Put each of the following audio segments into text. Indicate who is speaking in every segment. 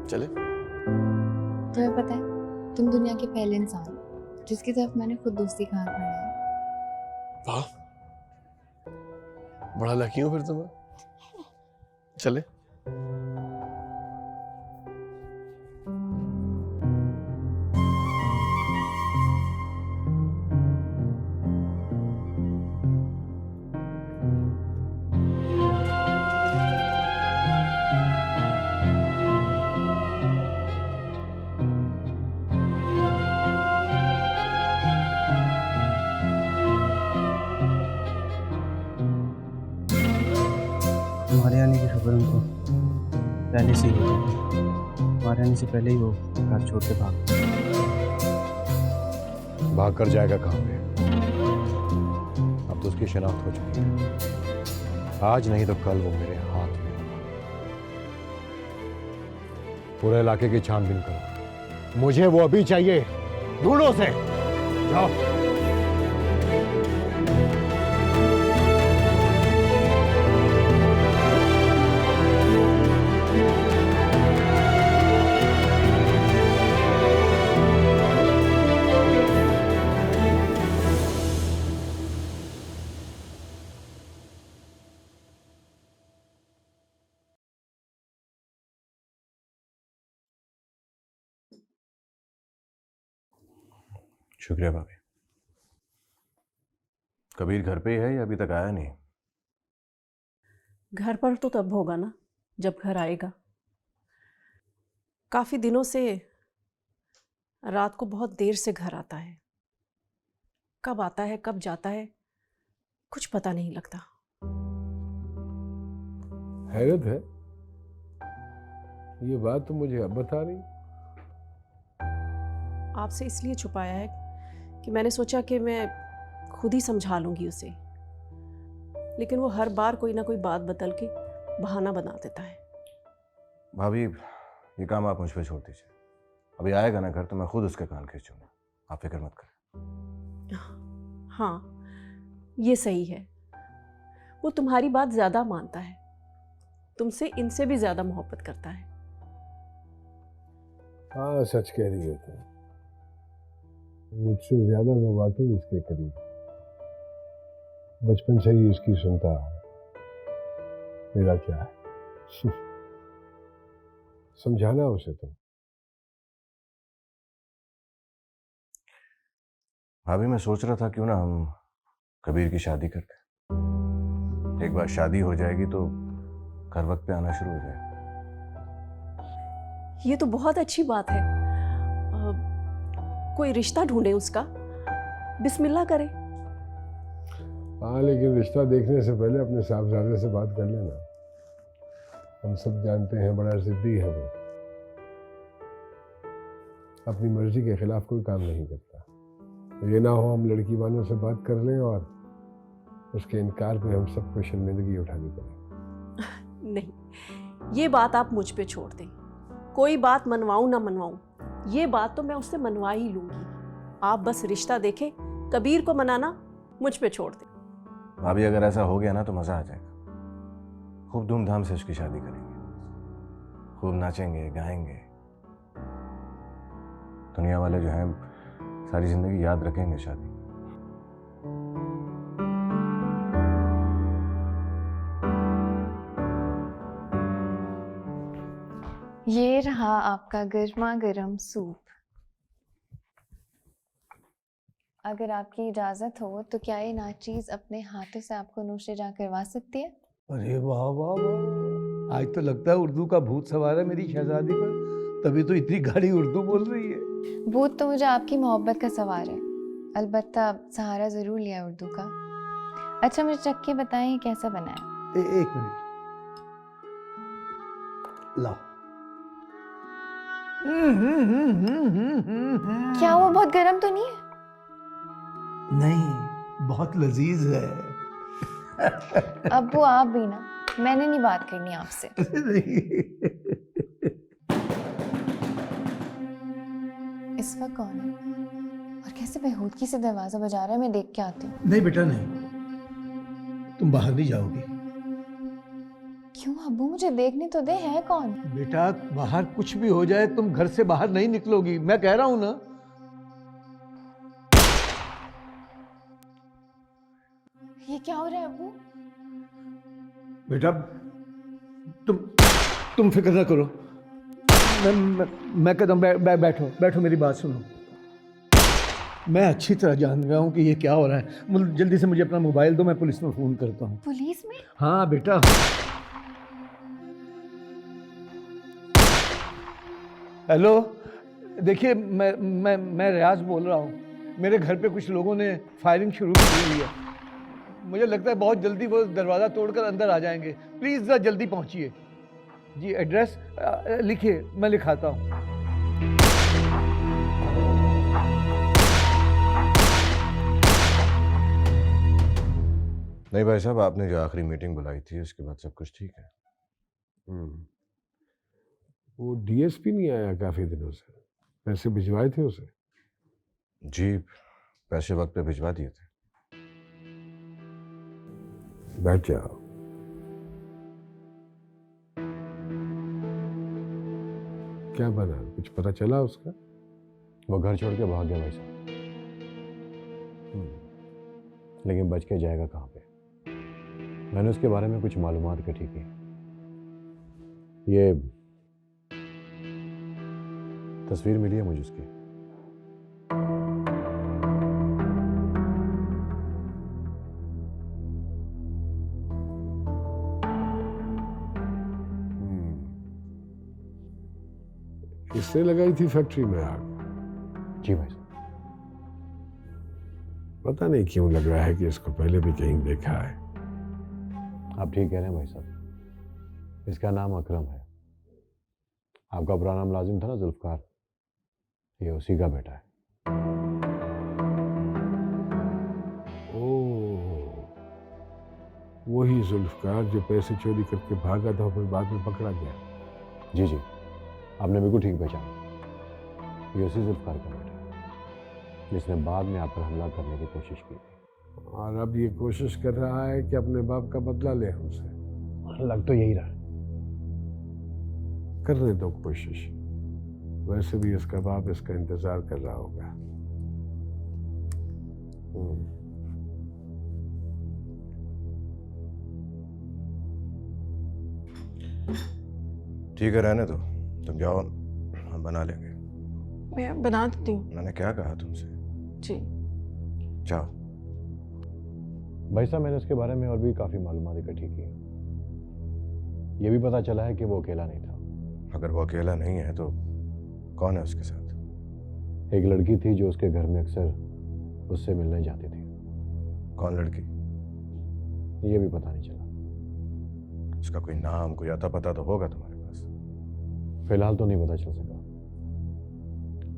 Speaker 1: चले?
Speaker 2: तुम्हें पता है, तुम दुनिया के पहले इंसान हो जिसकी तरफ मैंने खुद दोस्ती का हाथ बढ़ाया।
Speaker 1: वाह, बड़ा लकी हूँ फिर तो मैं। चले?
Speaker 3: हमारे आने की खबर उनको पहले से ही हो गई। हमारे आने से पहले ही वो घर छोड़ के भाग गए।
Speaker 1: भाग कर जाएगा कहाँ पे? अब तो उसकी शिनाख्त हो चुकी है। आज नहीं तो कल वो मेरे हाथ में होगा। पूरे इलाके की छानबीन करो, मुझे वो अभी चाहिए। ढूंढो उसे, जाओ। शुक्रिया भाभी। कबीर घर पे ही है या अभी तक आया नहीं?
Speaker 4: घर पर तो तब होगा ना जब घर आएगा। काफी दिनों से रात को बहुत देर से घर आता है। कब आता है कब जाता है कुछ पता नहीं लगता।
Speaker 5: हैरत है, ये बात तो मुझे अब बता रही।
Speaker 4: आपसे इसलिए छुपाया है कि मैंने सोचा कि मैं खुद ही समझा लूंगी उसे, लेकिन वो हर बार कोई ना कोई बात बदल के बहाना बना देता है।
Speaker 1: भाभी, ये काम आप मुझ पे छोड़ दीजिए। अभी आएगा ना घर तो मैं खुद उसके कान खींचूंगा। आप फिक्र मत करें।
Speaker 4: हाँ, ये सही है। वो तुम्हारी बात ज्यादा मानता है, तुमसे इनसे भी ज्यादा मोहब्बत करता है।
Speaker 5: हाँ, सच कह रही हो तुम। मुझसे ज्यादा वो वाकई इसके करीब। बचपन से ही इसकी सुनता आ रहा। मेरा क्या है, समझाना उसे तुम।
Speaker 1: भाभी, मैं सोच रहा था क्यों ना हम कबीर की शादी करते। एक बार शादी हो जाएगी तो घर वक्त पे आना शुरू हो जाएगा।
Speaker 4: ये तो बहुत अच्छी बात है। कोई रिश्ता ढूंढे उसका, बिस्मिल्लाह करे।
Speaker 5: हाँ, लेकिन रिश्ता देखने से पहले अपने साहबजादे से बात कर लेना। हम सब जानते हैं बड़ा जिद्दी है वो। अपनी मर्जी के खिलाफ कोई काम नहीं करता। तो ये ना हो हम लड़की वालों से बात कर लें और उसके इनकार पे हम सबको शर्मिंदगी उठानी पड़े।
Speaker 4: नहीं, ये बात आप मुझ पे छोड़ दें। कोई बात मनवाऊं ना मनवाऊं, ये बात तो मैं उससे मनवा ही लूंगी। आप बस रिश्ता देखें, कबीर को मनाना मुझ पे छोड़ दें।
Speaker 1: भाभी, अगर ऐसा हो गया ना तो मजा आ जाएगा। खूब धूमधाम से उसकी शादी करेंगे, खूब नाचेंगे गाएंगे। दुनिया वाले जो हैं सारी जिंदगी याद रखेंगे शादी।
Speaker 2: ये रहा आपका गर्मा गर्म सूप। अगर आपकी इजाजत हो तो क्या ये नाचीज अपने हाथों से आपको नोशे जा करवा सकती है?
Speaker 6: अरे वाह वाह वाह, आज तो लगता है उर्दू का भूत सवार है मेरी शहजादी पर। तभी तो इतनी गाढ़ी उर्दू बोल रही है।
Speaker 2: भूत तो मुझे आपकी मोहब्बत का सवार है, अलबत्ता सहारा जरूर लिया उर्दू का। अच्छा, मुझे चख के बताएं ये कैसा बना है?
Speaker 6: एक मिनट, ला।
Speaker 2: क्या वो बहुत गर्म तो नहीं है?
Speaker 6: नहीं, बहुत लजीज है।
Speaker 2: अब्बू आप भी ना, मैंने नहीं बात करनी आपसे। इस वक्त कौन है और कैसे बेहूदगी से दरवाजा बजा रहा है? मैं देख के आती हूँ।
Speaker 6: नहीं बेटा नहीं, तुम बाहर नहीं जाओगी।
Speaker 2: क्यों अब्बू, मुझे देखने तो दे, है कौन?
Speaker 6: बेटा बाहर कुछ भी हो जाए तुम घर से बाहर नहीं निकलोगी, मैं कह रहा हूं ना।
Speaker 2: ये क्या हो रहा है अब्बू?
Speaker 6: बेटा तुम फिक्र ना करो। मैं कहता हूँ बैठो बैठो, मेरी बात सुनो। मैं अच्छी तरह जान रहा हूँ कि ये क्या हो रहा है। जल्दी से मुझे अपना मोबाइल दो, मैं पुलिस में फ़ोन करता हूँ।
Speaker 2: पुलिस में?
Speaker 6: हाँ बेटा। हेलो, देखिए मैं रियाज बोल रहा हूँ। मेरे घर पे कुछ लोगों ने फायरिंग शुरू की हुई है। मुझे लगता है बहुत जल्दी वो दरवाज़ा तोड़कर अंदर आ जाएंगे। प्लीज़ ज़रा जल्दी पहुँचिए। जी एड्रेस लिखिए, मैं लिखाता हूँ।
Speaker 1: नहीं भाई साहब, आपने जो आखिरी मीटिंग बुलाई थी उसके बाद सब कुछ ठीक है।
Speaker 5: वो डीएसपी नहीं आया काफ़ी दिनों से, पैसे भिजवाए थे उसे?
Speaker 1: जी, पैसे वक्त पे भिजवा दिए थे।
Speaker 5: बैठ जाओ। क्या बना, कुछ पता चला उसका?
Speaker 1: वो घर छोड़ के भाग गया भाई साहब। लेकिन बच के जाएगा कहाँ पे? मैंने उसके बारे में कुछ मालूमात इकट्ठी की। ये तस्वीर मिली है मुझे उसकी।
Speaker 5: इसने लगाई थी फैक्ट्री में आग?
Speaker 1: जी भाई साहब।
Speaker 5: पता नहीं क्यों लग रहा है कि इसको पहले भी कहीं देखा है।
Speaker 1: आप ठीक कह रहे हैं भाई साहब, इसका नाम अकरम है। आपका पुराना मुलाजिम था ना जुल्फकार, ये उसी का बेटा है।
Speaker 5: ओह, वही जुल्फकार जो पैसे चोरी करके भागा था, फिर बाद में पकड़ा गया।
Speaker 1: जी जी, आपने बिल्कुल ठीक पहचाना। ये उसी जुल्फकार का बेटा है जिसने बाद में आप पर हमला करने की कोशिश की थी।
Speaker 5: और अब ये कोशिश कर रहा है कि अपने बाप का बदला ले हमसे।
Speaker 1: लग तो यही रहा है।
Speaker 5: करने दो कोशिश, वैसे भी इसका बाप इसका इंतजार कर रहा होगा।
Speaker 1: ठीक है, रहने दो, तुम जाओ, हम बना लेंगे।
Speaker 4: मैं बना देती हूँ।
Speaker 1: मैंने क्या कहा तुमसे?
Speaker 4: जी।
Speaker 1: जाओ। भाई साहब, मैंने उसके बारे में और भी काफ़ी मालूमात इकट्ठी की। ये भी पता चला है कि वो अकेला नहीं था। अगर वो अकेला नहीं है तो कौन है उसके साथ? एक लड़की थी जो उसके घर में अक्सर उससे मिलने जाती थी। कौन लड़की? ये भी पता नहीं चला। उसका कोई नाम, कोई अता पता तो होगा तुम्हारे पास? फिलहाल तो नहीं पता चल सका,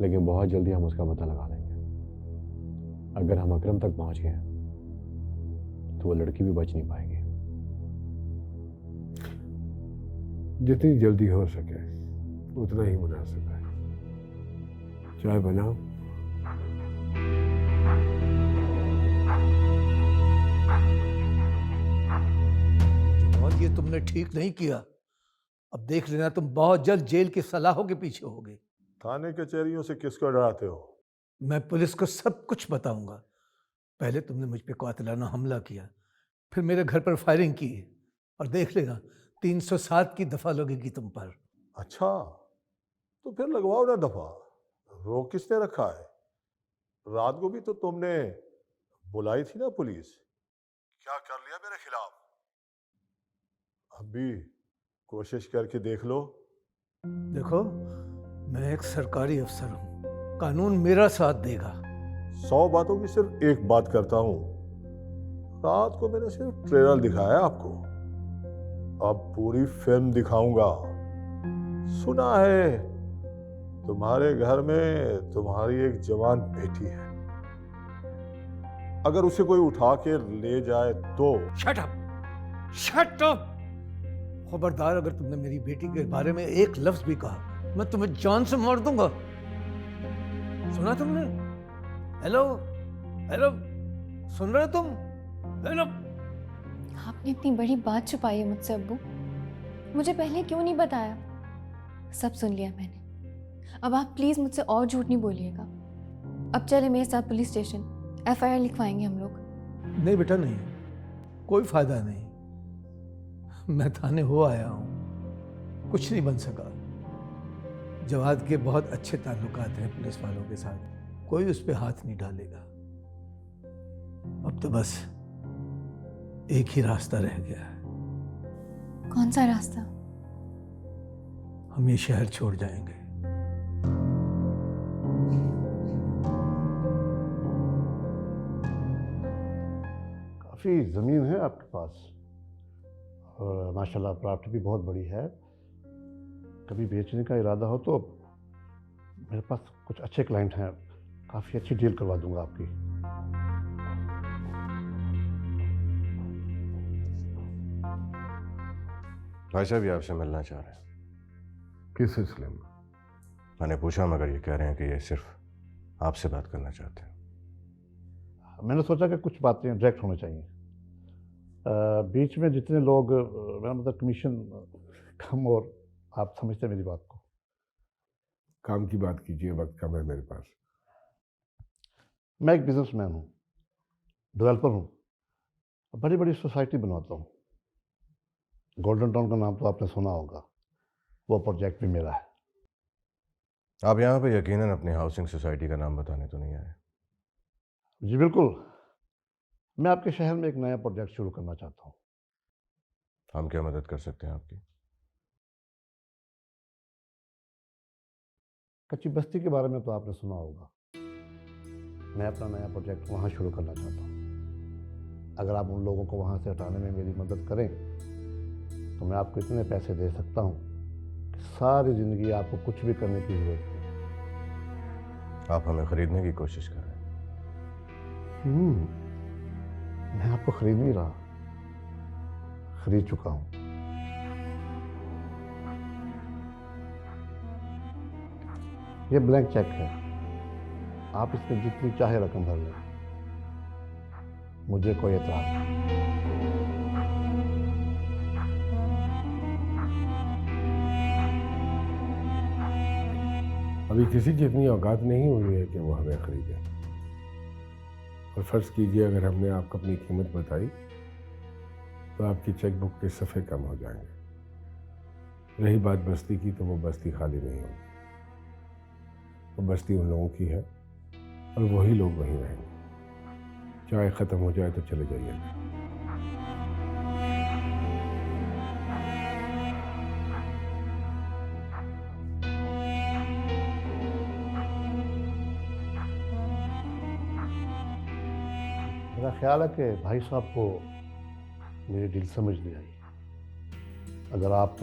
Speaker 1: लेकिन बहुत जल्दी हम उसका पता लगा लेंगे। अगर हम अकरम तक पहुंच गए तो वो लड़की भी बच नहीं पाएगी।
Speaker 5: जितनी जल्दी हो सके उतना ही मुनासिब है। चाय बनाओ।
Speaker 6: और ये तुमने ठीक नहीं किया। अब देख लेना तुम बहुत जल्द जेल की सलाहों के पीछे होगे।
Speaker 5: थाने कचहरियों से किसको डराते हो?
Speaker 6: मैं पुलिस को सब कुछ बताऊंगा। पहले तुमने मुझ पे कातिलाना हमला किया, फिर मेरे घर पर फायरिंग की, और देख लेना 307 की दफा लगेगी तुम पर।
Speaker 5: अच्छा, तो फिर लगवाओ ना दफा। रोक किसने रखा है? रात को भी तो तुमने बुलाई थी ना पुलिस। क्या कर लिया मेरे खिलाफ? अब भी कोशिश करके देख लो।
Speaker 6: देखो, मैं एक सरकारी अफसर हूं, कानून मेरा साथ देगा।
Speaker 5: 100 बातों की सिर्फ एक बात करता हूं। रात को मैंने सिर्फ ट्रेलर दिखाया आपको, अब पूरी फिल्म दिखाऊंगा। सुना है तुम्हारे घर में तुम्हारी एक जवान बेटी है, अगर उसे कोई उठा के ले जाए तो।
Speaker 6: Shut up! Shut up! खबरदार, अगर तुमने मेरी बेटी के बारे में एक लफ्ज भी कहा, मैं तुम्हें जान से मार दूंगा। सुना तुमने? हेलो हेलो, सुन रहे हो तुम? हेलो।
Speaker 2: आपने इतनी बड़ी बात छुपाई है मुझसे अब्बू। मुझे पहले क्यों नहीं बताया? सब सुन लिया मैंने। अब आप प्लीज मुझसे और झूठ नहीं बोलिएगा। अब चले मेरे साथ पुलिस स्टेशन, FIR लिखवाएंगे हम लोग।
Speaker 6: नहीं बेटा नहीं, कोई फायदा नहीं। मैं थाने हो आया हूँ, कुछ नहीं बन सका। जवाद के बहुत अच्छे ताल्लुकात हैं पुलिस वालों के साथ, कोई उस पर हाथ नहीं डालेगा। अब तो बस एक ही रास्ता रह गया है,
Speaker 2: कौन सा रास्ता?
Speaker 6: हम ये शहर छोड़ जाएंगे।
Speaker 7: काफ़ी ज़मीन है आपके पास और माशाल्लाह प्रॉपर्टी भी बहुत बड़ी है। कभी बेचने का इरादा हो तो मेरे पास कुछ अच्छे क्लाइंट हैं, काफ़ी अच्छी डील करवा दूंगा आपकी।
Speaker 1: भाई साहब ये आपसे मिलना चाह रहे हैं।
Speaker 5: किस सिलसिले में?
Speaker 1: मैंने पूछा मगर ये कह रहे हैं कि ये सिर्फ आपसे बात करना चाहते हैं।
Speaker 7: मैंने सोचा कि कुछ बातें डायरेक्ट होनी चाहिए। बीच में जितने लोग, मेरा मतलब कमीशन कम, और आप समझते हैं मेरी बात को।
Speaker 5: काम की बात कीजिए, वक्त कम है मेरे पास।
Speaker 7: मैं एक बिजनेसमैन हूँ, डेवलपर हूँ, बड़ी बड़ी सोसाइटी बनवाता हूँ। गोल्डन टाउन का नाम तो आपने सुना होगा, वो प्रोजेक्ट भी मेरा है।
Speaker 1: आप यहाँ पे यकीनन अपनी हाउसिंग सोसाइटी का नाम बताने तो नहीं आए?
Speaker 7: जी बिल्कुल, मैं आपके शहर में एक नया प्रोजेक्ट शुरू करना चाहता हूँ।
Speaker 1: हम क्या मदद कर सकते हैं आपकी?
Speaker 7: कच्ची बस्ती के बारे में तो आपने सुना होगा। मैं अपना नया प्रोजेक्ट वहाँ शुरू करना चाहता हूँ। अगर आप उन लोगों को वहाँ से हटाने में मेरी मदद करें तो मैं आपको इतने पैसे दे सकता हूँ कि सारी ज़िंदगी आपको कुछ भी करने की ज़रूरत नहीं।
Speaker 1: आप हमें खरीदने की कोशिश कर रहे हैं?
Speaker 7: मैं आपको खरीद नहीं रहा, खरीद चुका हूँ। ये ब्लैंक चेक है, आप इसमें जितनी चाहे रकम भर लें, मुझे कोई एतराज़ नहीं।
Speaker 5: अभी किसी की इतनी औकात नहीं हुई है कि वो हमें खरीदे। और फर्ज कीजिए अगर हमने आपको अपनी कीमत बताई तो आपकी चेकबुक के सफ़े कम हो जाएंगे। रही बात बस्ती की, तो वो बस्ती खाली नहीं होगी। वो बस्ती उन लोगों की है और वही लोग वहीं रहेंगे। चाहे ख़त्म हो जाए तो चले जाइएगा।
Speaker 7: मेरा ख्याल है कि भाई साहब को मेरी डील समझ नहीं आई। अगर आप